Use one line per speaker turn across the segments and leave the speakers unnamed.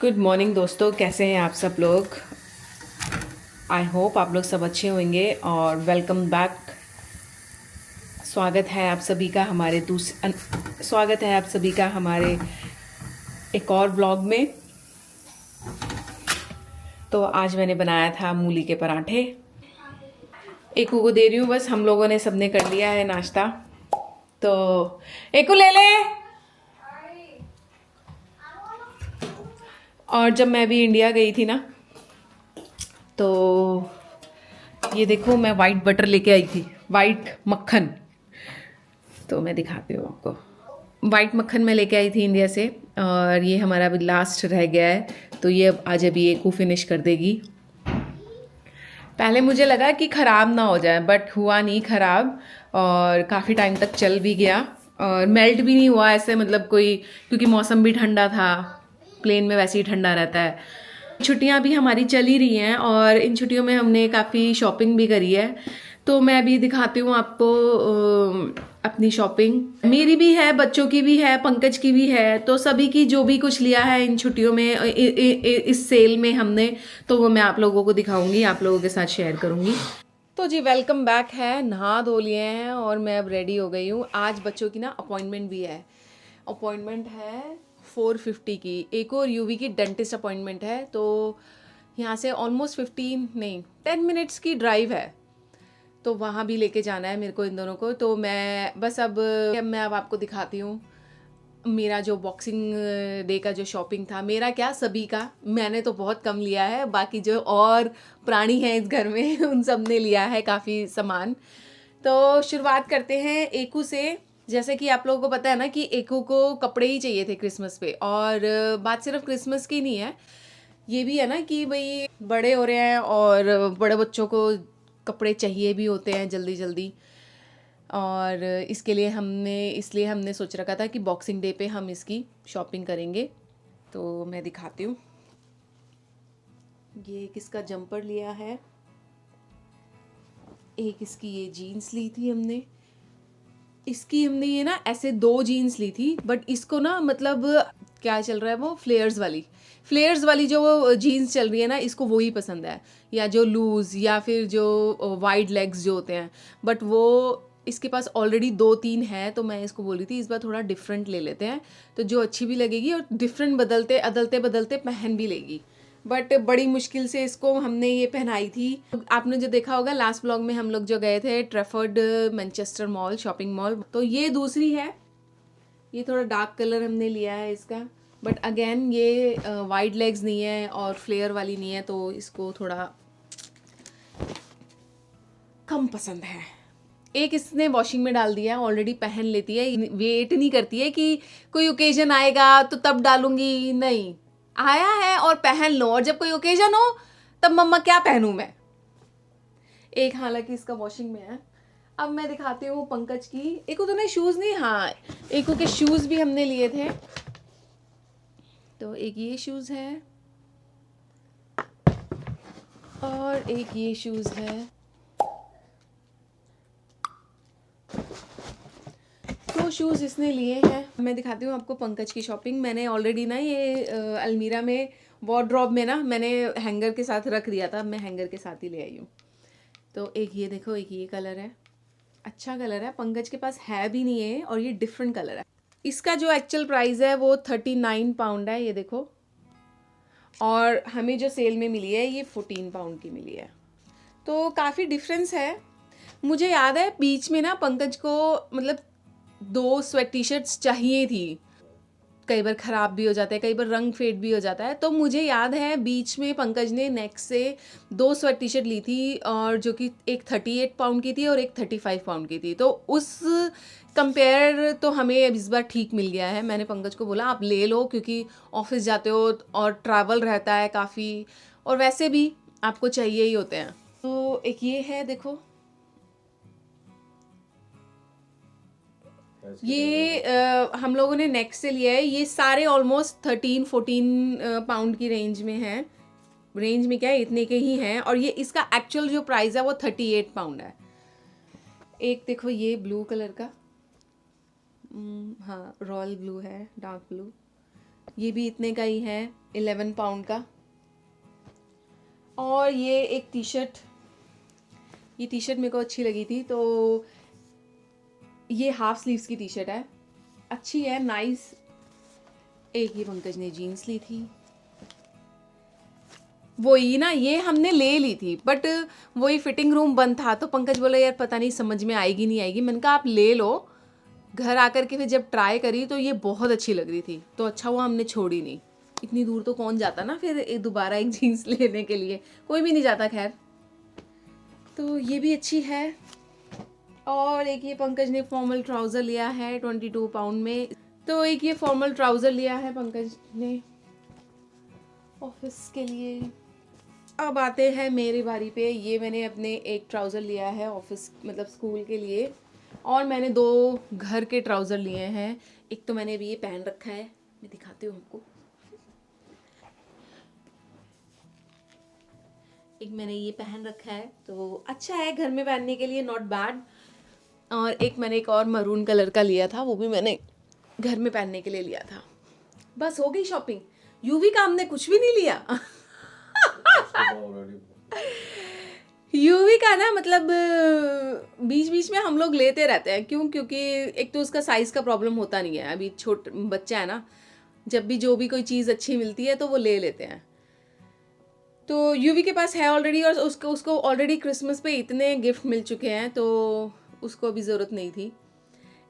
Good morning दोस्तों, कैसे हैं आप सब लोग। आई होप आप लोग सब अच्छे होंगे और वेलकम बैक। स्वागत है आप सभी का हमारे एक और ब्लॉग में। तो आज मैंने बनाया था मूली के पराठे। एकू को दे रही हूँ, बस हम लोगों ने सबने कर लिया है नाश्ता। तो एकू ले ले। और जब मैं भी इंडिया गई थी ना, तो ये देखो मैं वाइट बटर लेके आई थी, वाइट मक्खन। तो मैं दिखाती हूँ आपको। वाइट मक्खन मैं लेके आई थी इंडिया से, और ये हमारा अभी लास्ट रह गया है। तो ये अब आज अभी एक को फिनिश कर देगी। पहले मुझे लगा कि ख़राब ना हो जाए, बट हुआ नहीं ख़राब, और काफ़ी टाइम तक चल भी गया और मेल्ट भी नहीं हुआ ऐसे, मतलब कोई, क्योंकि मौसम भी ठंडा था। प्लेन में वैसे ही ठंडा रहता है। छुट्टियां भी हमारी चल ही रही हैं और इन छुट्टियों में हमने काफ़ी शॉपिंग भी करी है। तो मैं अभी दिखाती हूँ आपको अपनी शॉपिंग। मेरी भी है, बच्चों की भी है, पंकज की भी है। तो सभी की जो भी कुछ लिया है इन छुट्टियों में, इस सेल में हमने, तो वो मैं आप लोगों को दिखाऊंगी, आप लोगों के साथ शेयर करूंगी। तो जी वेलकम बैक है। नहा धो लिए हैं और मैं अब रेडी हो गई हूँ। आज बच्चों की ना अपॉइंटमेंट भी है। अपॉइंटमेंट है 4:50 की। एक और यूवी की डेंटिस्ट अपॉइंटमेंट है। तो यहाँ से ऑलमोस्ट 15 नहीं 10 मिनट्स की ड्राइव है। तो वहाँ भी लेके जाना है मेरे को इन दोनों को। तो मैं बस अब मैं अब आपको दिखाती हूँ मेरा जो बॉक्सिंग डे का जो शॉपिंग था। मेरा क्या, सभी का। मैंने तो बहुत कम लिया है, बाकी जो और प्राणी हैं इस घर में उन सब ने लिया है काफ़ी सामान। तो शुरुआत करते हैं एकू से। जैसे कि आप लोगों को पता है ना कि एकू को कपड़े ही चाहिए थे क्रिसमस पे। और बात सिर्फ क्रिसमस की नहीं है, ये भी है ना कि भाई बड़े हो रहे हैं और बड़े बच्चों को कपड़े चाहिए भी होते हैं जल्दी जल्दी। और इसलिए हमने सोच रखा था कि बॉक्सिंग डे पे हम इसकी शॉपिंग करेंगे। तो मैं दिखाती हूँ। ये किसका जंपर लिया है, एक इसकी ये जीन्स ली थी हमने। इसकी हमने ये ना ऐसे 2 जीन्स ली थी, बट इसको ना मतलब क्या चल रहा है, वो फ्लेयर्स वाली जो वो जीन्स चल रही है ना, इसको वही पसंद है, या जो लूज़ या फिर जो वाइड लेग्स जो होते हैं। बट वो इसके पास ऑलरेडी 2-3 है। तो मैं इसको बोल रही थी इस बार थोड़ा डिफरेंट ले लेते हैं, तो जो अच्छी भी लगेगी और डिफरेंट बदलते अदलते बदलते पहन भी लेगी। बट बड़ी मुश्किल से इसको हमने ये पहनाई थी। आपने जो देखा होगा लास्ट ब्लॉग में, हम लोग जो गए थे Trafford Manchester mall, shopping mall. तो ये दूसरी है, ये थोड़ा डार्क कलर हमने लिया है इसका। बट अगेन ये वाइड लेग्स नहीं है और फ्लेयर वाली नहीं है, तो इसको थोड़ा कम पसंद है। एक इसने वॉशिंग में डाल दिया, ऑलरेडी पहन लेती है, वेट नहीं करती है कि कोई ओकेजन आएगा तो तब डालूंगी। नहीं, आया है और पहन लो, और जब कोई ओकेजन हो तब मम्मा क्या पहनूं मैं। एक हालांकि इसका वॉशिंग में है। अब मैं दिखाती हूँ पंकज की। एक को तो नहीं शूज़ नहीं, हाँ एक के शूज़ भी हमने लिए थे। तो एक ये शूज़ है और एक ये शूज़ है। तो शूज़ इसने लिए हैं। मैं दिखाती हूँ आपको पंकज की शॉपिंग। मैंने ऑलरेडी ना ये अलमीरा में, वार्डरोब में ना मैंने हैंगर के साथ रख दिया था। मैं हैंगर के साथ ही ले आई हूँ। तो एक ये देखो, एक ये कलर है, अच्छा कलर है, पंकज के पास है भी नहीं है, और ये डिफरेंट कलर है। इसका जो एक्चुअल प्राइस है वो 39 पाउंड है, ये देखो। और हमें जो सेल में मिली है ये 14 पाउंड की मिली है। तो काफ़ी डिफरेंस है। मुझे याद है बीच में ना पंकज को मतलब 2 स्वेट टी शर्ट्स चाहिए थी। कई बार ख़राब भी हो जाता है, कई बार रंग फेड भी हो जाता है। तो मुझे याद है बीच में पंकज ने नेक्स्ट से 2 स्वेट टी शर्ट ली थी, और जो कि एक 38 पाउंड की थी और एक 35 पाउंड की थी। तो उस कंपेयर तो हमें इस बार ठीक मिल गया है। मैंने पंकज को बोला आप ले लो, क्योंकि ऑफिस जाते हो और ट्रैवल रहता है काफ़ी, और वैसे भी आपको चाहिए ही होते हैं। तो एक ये है देखो, ये हम लोगों ने नेक्स्ट से लिया है। ये सारे ऑलमोस्ट 13-14 पाउंड की रेंज में है। रेंज में क्या है, इतने के ही हैं। और ये इसका एक्चुअल जो प्राइस है वो 38 पाउंड है। एक देखो ये ब्लू कलर का, हाँ रॉयल ब्लू है, डार्क ब्लू। ये भी इतने का ही है, 11 पाउंड का। और ये एक टी शर्ट, ये टी शर्ट मेरे को अच्छी लगी थी, तो ये हाफ स्लीव्स की टी शर्ट है, अच्छी है, नाइस। एक ये पंकज ने जीन्स ली थी, वही ना, ये हमने ले ली थी बट वही फिटिंग रूम बंद था, तो पंकज बोला यार पता नहीं समझ में आएगी नहीं आएगी। मैंने कहा आप ले लो। घर आकर के फिर जब ट्राई करी तो ये बहुत अच्छी लग रही थी, तो अच्छा हुआ हमने छोड़ी नहीं। इतनी दूर तो कौन जाता ना फिर दोबारा एक जीन्स लेने के लिए, कोई भी नहीं जाता। खैर, तो ये भी अच्छी है। और एक ये पंकज ने फॉर्मल ट्राउज़र लिया है 22 पाउंड में। तो एक ये फॉर्मल ट्राउज़र लिया है पंकज ने ऑफिस के लिए। अब आते हैं मेरी बारी पे। ये मैंने अपने एक ट्राउज़र लिया है ऑफिस मतलब स्कूल के लिए, और मैंने 2 घर के ट्राउज़र लिए हैं। एक तो मैंने अभी ये पहन रखा है, मैं दिखाती हूँ आपको। एक मैंने ये पहन रखा है, तो अच्छा है घर में पहनने के लिए, नॉट बैड। और एक मैंने एक और मरून कलर का लिया था, वो भी मैंने घर में पहनने के लिए लिया था। बस हो गई शॉपिंग। यूवी का हमने कुछ भी नहीं लिया। यूवी का ना मतलब बीच बीच में हम लोग लेते रहते हैं। क्यों? क्योंकि एक तो उसका साइज़ का प्रॉब्लम होता नहीं है, अभी छोटा बच्चा है ना, जब भी जो भी कोई चीज़ अच्छी मिलती है तो वो ले लेते हैं। तो यूवी के पास है ऑलरेडी, और उसको ऑलरेडी क्रिसमस पे इतने गिफ्ट मिल चुके हैं, तो उसको अभी ज़रूरत नहीं थी।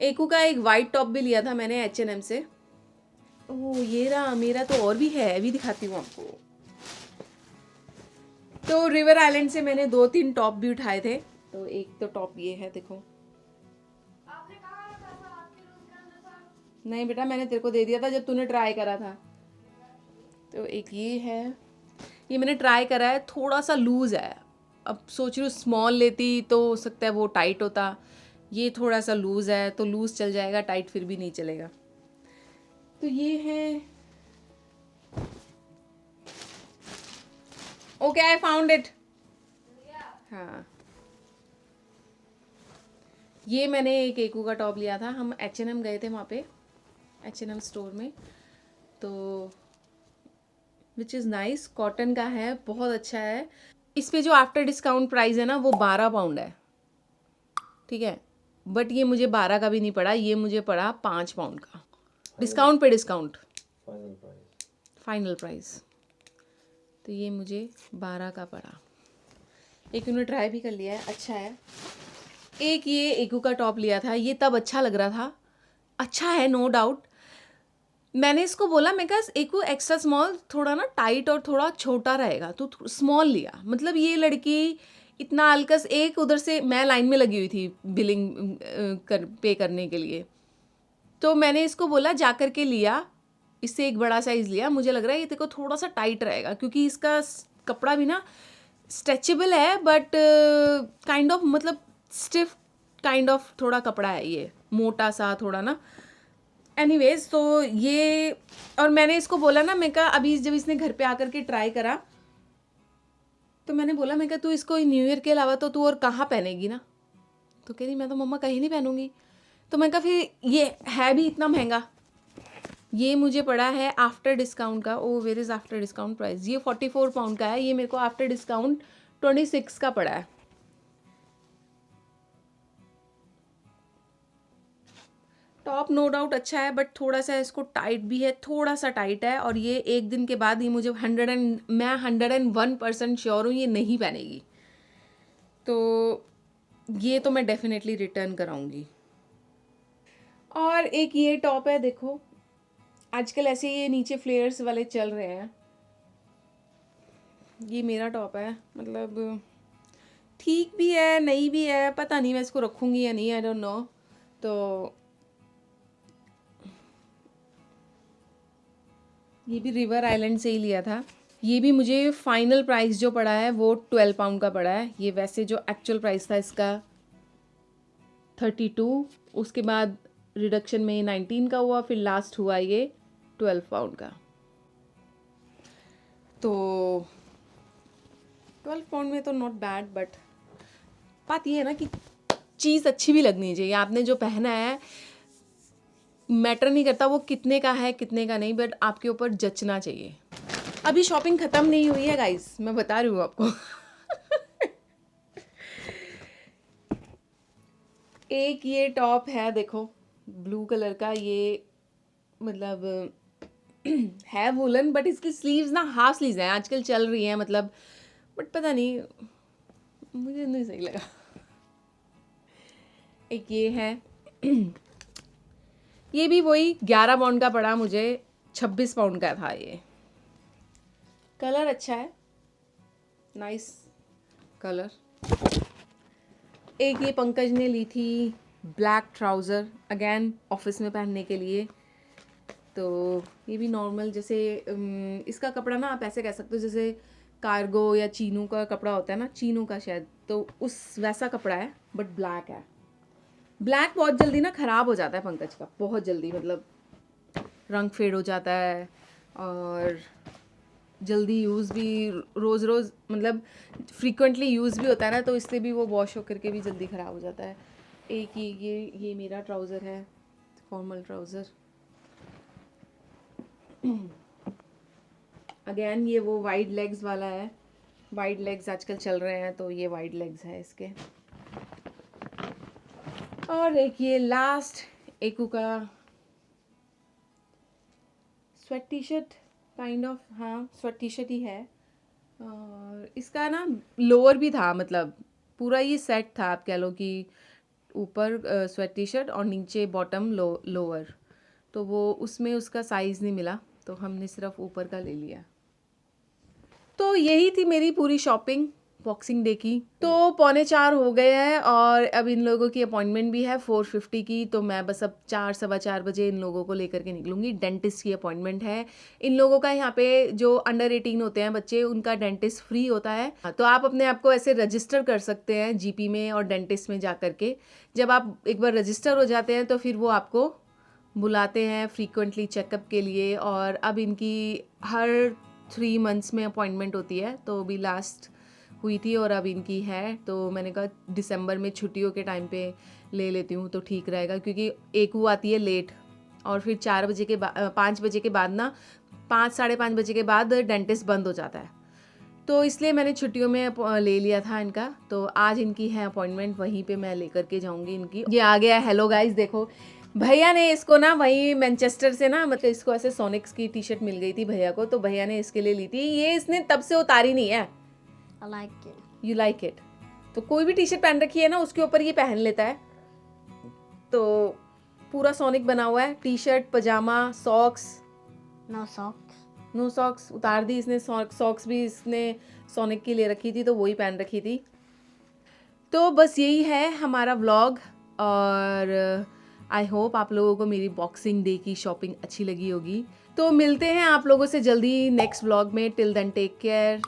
एकू का एक वाइट टॉप भी लिया था मैंने H&M से। ओह ये रहा, मेरा तो और भी है, अभी दिखाती हूँ आपको। तो रिवर आइलैंड से मैंने 2-3 टॉप भी उठाए थे। तो एक तो टॉप ये है, देखो।
आपने कहा रखा था आपके रूम के अंदर था?
नहीं बेटा, मैंने तेरे को दे दिया था जब तूने ट्राई करा था। तो एक ये है, ये मैंने ट्राई करा है, थोड़ा सा लूज़ है। अब सोच रही हूँ स्मॉल लेती तो हो सकता है वो टाइट होता। ये थोड़ा सा लूज़ है, तो लूज़ चल जाएगा, टाइट फिर भी नहीं चलेगा। तो ये है। Okay, I found it. हाँ, ये मैंने एक एकू का टॉप लिया था। हम H&M गए थे वहाँ पे, H&M स्टोर में, तो विच इज़ नाइस, कॉटन का है, बहुत अच्छा है। इस पे जो आफ्टर डिस्काउंट प्राइस है ना वो 12 पाउंड है, ठीक है। बट ये मुझे 12 का भी नहीं पड़ा, ये मुझे पड़ा 5 पाउंड का, डिस्काउंट पे डिस्काउंट, फाइनल प्राइस। तो ये मुझे 12 का पड़ा। एक उन्होंने ट्राई भी कर लिया है, अच्छा है। एक ये एकू का टॉप लिया था, ये तब अच्छा लग रहा था, अच्छा है नो डाउट। मैंने इसको बोला, मैं कहा एकू एक्स्ट्रा स्मॉल थोड़ा ना टाइट और थोड़ा छोटा रहेगा, तो स्मॉल लिया। मतलब ये लड़की इतना अलकस, एक उधर से मैं लाइन में लगी हुई थी बिलिंग पे करने के लिए, तो मैंने इसको बोला जा कर के लिया, इससे एक बड़ा साइज़ लिया। मुझे लग रहा है ये तेरे को थोड़ा सा टाइट रहेगा, क्योंकि इसका कपड़ा भी ना स्ट्रेचेबल है, बट काइंड ऑफ मतलब स्टिफ काइंड ऑफ थोड़ा कपड़ा है, ये मोटा सा थोड़ा ना। एनीवेज, तो ये, और मैंने इसको बोला ना, मैं कहा अभी जब इसने घर पे आकर के ट्राई करा, तो मैंने बोला, मैं कहा तू इसको न्यू ईयर के अलावा तो तू और कहाँ पहनेगी ना। तो कह रही मैं तो मम्मा कहीं नहीं पहनूंगी। तो मैं कहा फिर ये है भी इतना महंगा। ये मुझे पड़ा है आफ्टर डिस्काउंट का, oh where is after discount price, ये 44 पाउंड का है। ये मेरे को आफ्टर डिस्काउंट 26 का पड़ा है। टॉप नो डाउट अच्छा है, बट थोड़ा सा इसको टाइट भी है, थोड़ा सा टाइट है। और ये एक दिन के बाद ही मुझे मैं 101% श्योर हूँ ये नहीं पहनेगी, तो ये तो मैं डेफिनेटली रिटर्न कराऊंगी। और एक ये टॉप है, देखो आजकल ऐसे ये नीचे फ्लेयर्स वाले चल रहे हैं। ये मेरा टॉप है, मतलब ठीक भी है नहीं भी है, पता नहीं मैं इसको रखूँगी या नहीं, आई डोंट नो। तो ये भी रिवर आइलैंड से ही लिया था। ये भी मुझे फाइनल प्राइस जो पड़ा है वो 12 पाउंड का पड़ा है। ये वैसे जो एक्चुअल प्राइस था इसका 32, उसके बाद रिडक्शन में 19 का हुआ, फिर लास्ट हुआ ये 12 पाउंड का। तो 12 पाउंड में तो नॉट बैड, बट बात ये है ना कि चीज़ अच्छी भी लगनी चाहिए। आपने जो पहना है मैटर नहीं करता वो कितने का है कितने का नहीं, बट आपके ऊपर जचना चाहिए। अभी शॉपिंग ख़त्म नहीं हुई है गाइस, मैं बता रही हूँ आपको। एक ये टॉप है देखो, ब्लू कलर का, ये मतलब है वुलन, बट इसकी स्लीव्स ना हाफ स्लीव्स हैं, आजकल चल रही हैं मतलब, बट पता नहीं मुझे नहीं सही लगा। एक ये है, ये भी वही 11 पाउंड का पड़ा मुझे, 26 पाउंड का था ये। कलर अच्छा है, नाइस कलर। एक ये पंकज ने ली थी ब्लैक ट्राउज़र, अगेन ऑफिस में पहनने के लिए। तो ये भी नॉर्मल, जैसे इसका कपड़ा ना आप ऐसे कह सकते हो जैसे कार्गो या चीनू का कपड़ा होता है ना, चीनू का शायद, तो उस वैसा कपड़ा है, बट ब्लैक है। ब्लैक बहुत जल्दी ना ख़राब हो जाता है पंकज का, बहुत जल्दी, मतलब रंग फेड हो जाता है, और जल्दी यूज़ भी, रोज़ रोज़ मतलब फ्रीक्वेंटली यूज़ भी होता है ना, तो इसलिए भी वो वॉश होकर के भी जल्दी ख़राब हो जाता है। एक ये मेरा ट्राउज़र है, फॉर्मल ट्राउज़र। अगेन ये वो वाइड लेग्स वाला है, वाइड लेग्स आजकल चल रहे हैं, तो ये वाइड लेग्स है इसके। और एक ये लास्ट एकू का sweat T shirt, kind of, हाँ स्वेट टी शर्ट ही है। और इसका ना लोअर भी था, मतलब पूरा ये सेट था, आप कह लो कि ऊपर स्वेट टी शर्ट और नीचे बॉटम लोअर, तो वो उसमें उसका साइज़ नहीं मिला, तो हमने सिर्फ ऊपर का ले लिया। तो यही थी मेरी पूरी शॉपिंग बॉक्सिंग डे की। तो 3:45 हो गए हैं, और अब इन लोगों की अपॉइंटमेंट भी है 4:50 की, तो मैं बस अब 4 सवा 4 बजे इन लोगों को लेकर के निकलूँगी। डेंटिस्ट की अपॉइंटमेंट है इन लोगों का, यहाँ पे जो अंडर 18 होते हैं बच्चे, उनका डेंटिस्ट फ्री होता है। तो आप अपने आप को ऐसे रजिस्टर कर सकते हैं जीपी में और डेंटिस्ट में जा कर के। जब आप एक बार रजिस्टर हो जाते हैं तो फिर वो आपको बुलाते हैं फ्रीक्वेंटली चेकअप के लिए, और अब इनकी हर 3 मंथ्स में अपॉइंटमेंट होती है, तो अभी लास्ट हुई थी और अब इनकी है। तो मैंने कहा दिसंबर में छुट्टियों के टाइम पे ले लेती हूँ तो ठीक रहेगा, क्योंकि एक वो आती है लेट, और फिर 4 बजे के बाद 5 बजे के बाद ना, 5 साढ़े 5 बजे के बाद डेंटिस्ट बंद हो जाता है, तो इसलिए मैंने छुट्टियों में ले लिया था इनका। तो आज इनकी है अपॉइंटमेंट, वहीं पे मैं लेकर के जाऊँगी इनकी। ये आ गया, हेलो गाइस देखो, भैया ने इसको ना वहीं मैनचेस्टर से ना, मतलब इसको ऐसे सोनिक्स की टी शर्ट मिल गई थी भैया को, तो भैया ने इसके लिए ली थी। ये इसने तब से उतारी नहीं है।
I like it.
You like it, तो कोई भी टी शर्ट पहन रखी है ना उसके ऊपर ये पहन लेता है। तो पूरा सोनिक बना हुआ है, टी शर्ट, पजामा, socks.
No socks.
No socks उतार दी इसने, सॉक्स भी इसने सोनिक की ले रखी थी, तो वही पहन रखी थी। तो बस यही है हमारा व्लॉग, और आई होप आप लोगों को मेरी बॉक्सिंग डे की शॉपिंग अच्छी लगी होगी। तो मिलते हैं आप लोगों से जल्दी नेक्स्ट व्लॉग में। Till then take care.